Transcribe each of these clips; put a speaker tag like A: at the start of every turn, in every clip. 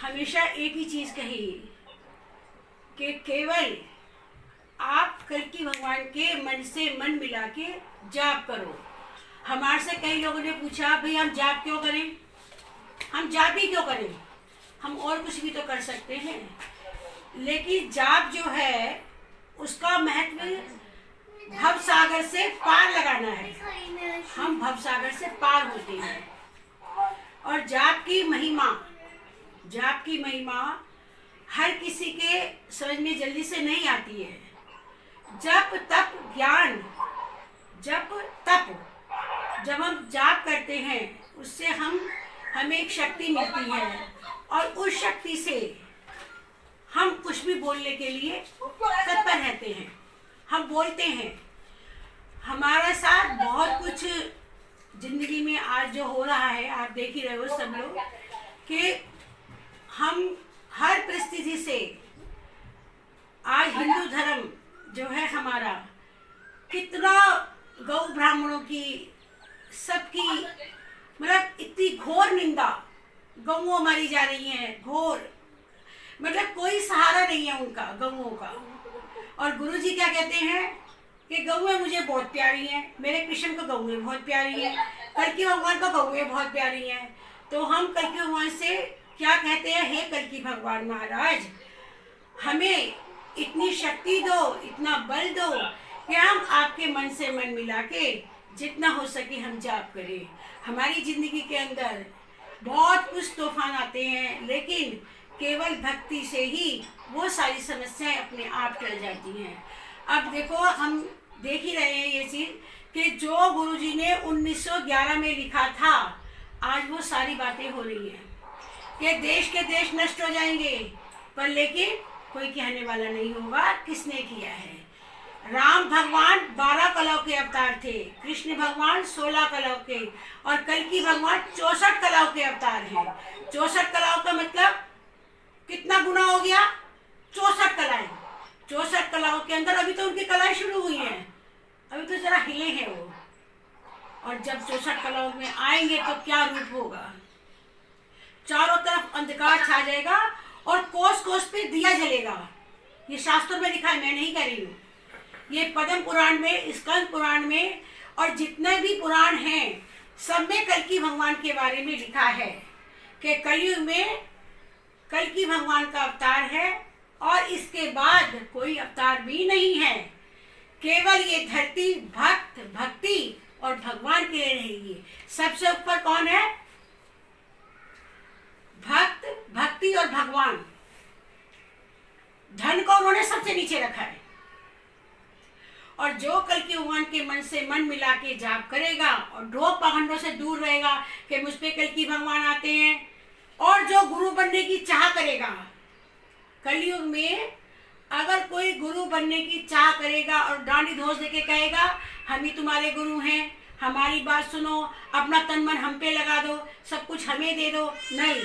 A: हमेशा एक ही चीज़ कही कि केवल आप कल्कि भगवान के मन से मन मिला के जाप करो। हमारे से कई लोगों ने पूछा भाई हम जाप क्यों करें, हम जाप ही क्यों करें, हम और कुछ भी तो कर सकते हैं। लेकिन जाप जो है उसका महत्व भव सागर से पार लगाना है। हम भव सागर से पार होते हैं और जाप की महिमा हर किसी के समझ में जल्दी से नहीं आती है। जब तप ज्ञान, जब हम जाप करते हैं उससे हमें एक शक्ति मिलती है और उस शक्ति से हम कुछ भी बोलने के लिए तत्पर रहते हैं, हम बोलते हैं। हमारे साथ बहुत कुछ जिंदगी में आज जो हो रहा है आप देख ही रहे हो सब लोग कि हम हर परिस्थिति से आज हिंदू धर्म जो है हमारा कितना गौ ब्राह्मणों की सबकी मतलब इतनी घोर निंदा, गौओं मारी जा रही हैं घोर, मतलब कोई सहारा नहीं है उनका गौओं का। और गुरुजी क्या कहते हैं कि गौएं मुझे बहुत प्यारी हैं, मेरे कृष्ण को गौएं बहुत प्यारी हैं, कल्कि भगवान को गौएं बहुत प्यारी हैं। तो हम कल्कि भगवान से क्या कहते हैं, हे कल्कि भगवान महाराज हमें इतनी शक्ति दो, इतना बल दो कि हम आपके मन से मन मिला के जितना हो सके हम जाप करें। हमारी जिंदगी के अंदर बहुत कुछ तूफान आते हैं लेकिन केवल भक्ति से ही वो सारी समस्याएं अपने आप टल जाती हैं। अब देखो हम देख ही रहे हैं ये चीज़ कि जो गुरुजी ने 1911 में लिखा था आज वो सारी बातें हो रही हैं कि देश के देश नष्ट हो जाएंगे, पर लेकिन कोई कहने वाला नहीं होगा किसने किया है। राम भगवान 12 कलाओं के अवतार थे, कृष्ण भगवान 16 कलाओं के और कल्कि भगवान 64 कलाओं के अवतार हैं। 64 कलाओं का मतलब कितना गुना हो गया, 64 कलाएं। 64 कलाओं के अंदर अभी तो उनकी कलाएं शुरू हुई हैं, अभी तो जरा हिले हैं वो। और जब 64 कलाओं में आएंगे तो क्या रूप होगा, चारों तरफ अंधकार छा जाएगा और कोस कोस पे दिया जलेगा। ये शास्त्रों में लिखा है, मैं नहीं कह रही हूँ। ये पद्म पुराण में, स्कंद पुराण में और जितने भी पुराण हैं सब में कल्कि भगवान के बारे में लिखा है कि कलयुग में कल्कि भगवान का अवतार है और इसके बाद कोई अवतार भी नहीं है। केवल ये धरती भक्त, भक्ति और भगवान के लिए रहेगी। सबसे ऊपर कौन है, भक्त, भक्ति और भगवान। धन को उन्होंने सबसे नीचे रखा है। और जो कल्कि भगवान के मन से मन मिला के जाप करेगा और ढोंग पाखंडों से दूर रहेगा कि मुझ पे कल्कि भगवान आते हैं, और जो गुरु बनने की चाह करेगा, कलयुग में अगर कोई गुरु बनने की चाह करेगा और डांडी धोस देके कहेगा हम ही तुम्हारे गुरु हैं, हमारी बात सुनो, अपना तन मन हम पे लगा दो, सब कुछ हमें दे दो, नहीं,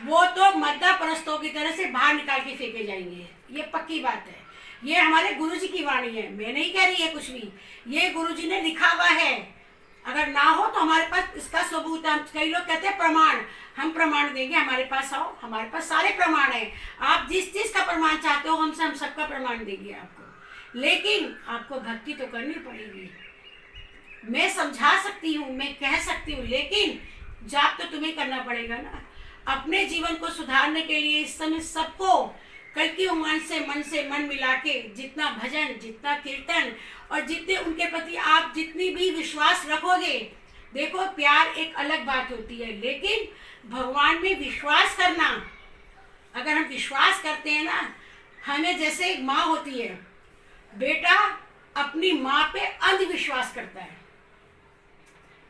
A: वो तो मद्दा परस्तों की तरह से बाहर निकाल के फेंके जाएंगे। ये पक्की बात है। ये हमारे गुरुजी की वाणी है, मैं नहीं कह रही है कुछ भी, ये गुरुजी ने लिखा हुआ है। अगर ना हो तो हमारे पास इसका सबूत है। कई लोग कहते हैं प्रमाण, हम प्रमाण देंगे, हमारे पास आओ, हमारे पास सारे प्रमाण हैं। आप जिस चीज का प्रमाण चाहते हो हम सबका प्रमाण देंगे आपको, लेकिन आपको भक्ति तो करनी पड़ेगी। मैं समझा सकती हूँ, मैं कह सकती हूँ, लेकिन जाप तो तुम्हें करना पड़ेगा ना। अपने जीवन को सुधारने के लिए इस समय सबको कल्कि भगवान से मन मिला के जितना भजन, जितना कीर्तन और जितने उनके प्रति आप जितनी भी विश्वास रखोगे, देखो प्यार एक अलग बात होती है, लेकिन भगवान में विश्वास करना, अगर हम विश्वास करते हैं ना, हमें जैसे एक माँ होती है, बेटा अपनी माँ पे अंधविश्वास करता है,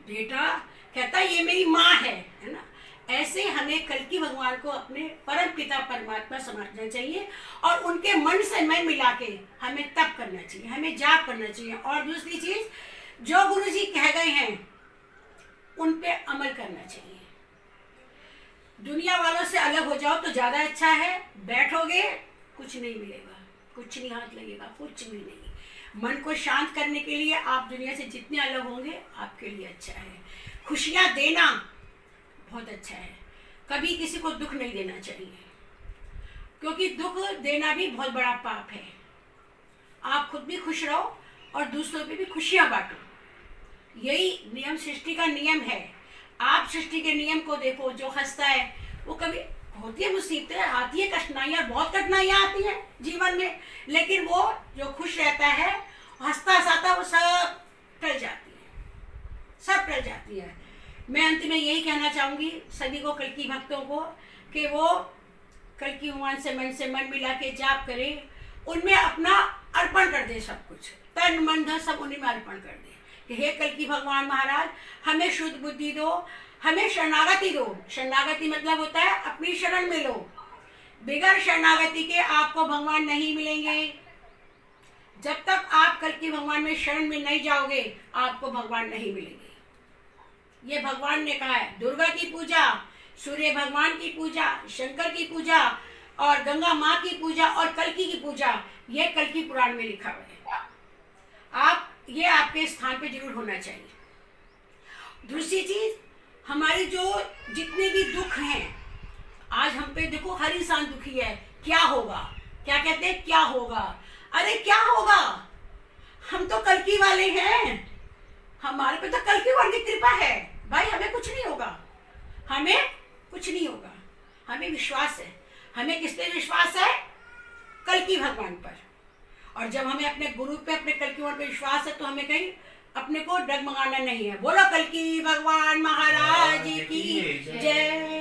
A: बेटा कहता है ये मेरी माँ है ना। ऐसे हमें कल्कि भगवान को अपने परम पिता परमात्मा समझना चाहिए और उनके मन से मन मिला के हमें तप करना चाहिए, हमें जाप करना चाहिए। और दूसरी चीज, जो गुरुजी कह गए हैं उन पे अमल करना चाहिए। दुनिया वालों से अलग हो जाओ तो ज्यादा अच्छा है, बैठोगे कुछ नहीं मिलेगा, कुछ नहीं हाथ लगेगा, कुछ भी नहीं। मन को शांत करने के लिए आप दुनिया से जितने अलग होंगे आपके लिए अच्छा है। खुशियाँ देना बहुत अच्छा है, कभी किसी को दुख नहीं देना चाहिए। क्योंकि दुख देना भी बहुत बड़ा पाप है। आप खुद भी खुश रहो और दूसरों पे भी खुशियां बांटो। यही नियम, सृष्टि का नियम है। आप सृष्टि के नियम को देखो, जो हंसता है वो कभी होती है मुसीबतें, आती है कठिनाइयाँ, बहुत कठिनाइयाँ आती हैं जीवन में, लेकिन वो जो खुश रहता है, हंसता हंसाता, वो सब टल जाती है, सब टल जाती है। मैं अंत में यही कहना चाहूँगी सभी को, कल्कि भक्तों को, कि वो कल्कि भगवान से मन मिला के जाप करें, उनमें अपना अर्पण कर दे, सब कुछ तन मन धन सब उन्हीं में अर्पण कर दे कि हे कल्कि भगवान महाराज, हमें शुद्ध बुद्धि दो, हमें शरणागति दो। शरणागति मतलब होता है अपनी शरण में लो। बिगर शरणागति के आपको भगवान नहीं मिलेंगे। जब तक आप कल्कि भगवान में शरण में नहीं जाओगे, आपको भगवान नहीं मिलेंगे। ये भगवान ने कहा है। दुर्गा की पूजा, सूर्य भगवान की पूजा, शंकर की पूजा और गंगा माँ की पूजा और कल्कि की पूजा, ये कल्कि पुराण में लिखा हुआ है। आप ये आपके स्थान पे जरूर होना चाहिए। दूसरी चीज, हमारे जो जितने भी दुख हैं, आज हम पे देखो हर इंसान दुखी है। क्या होगा, क्या कहते हैं, क्या होगा? अरे क्या होगा, हम तो कल्कि वाले हैं, हमारे पे तो कल्कि भगवान की कृपा है भाई, हमें कुछ नहीं होगा, हमें कुछ नहीं होगा। हमें विश्वास है। हमें किस पे विश्वास है? कल्कि भगवान पर। और जब हमें अपने गुरु पे, अपने कल्कि भगवान पे विश्वास है, तो हमें कहीं अपने को डगमगाना नहीं है। बोलो कल्कि भगवान महाराज की जय।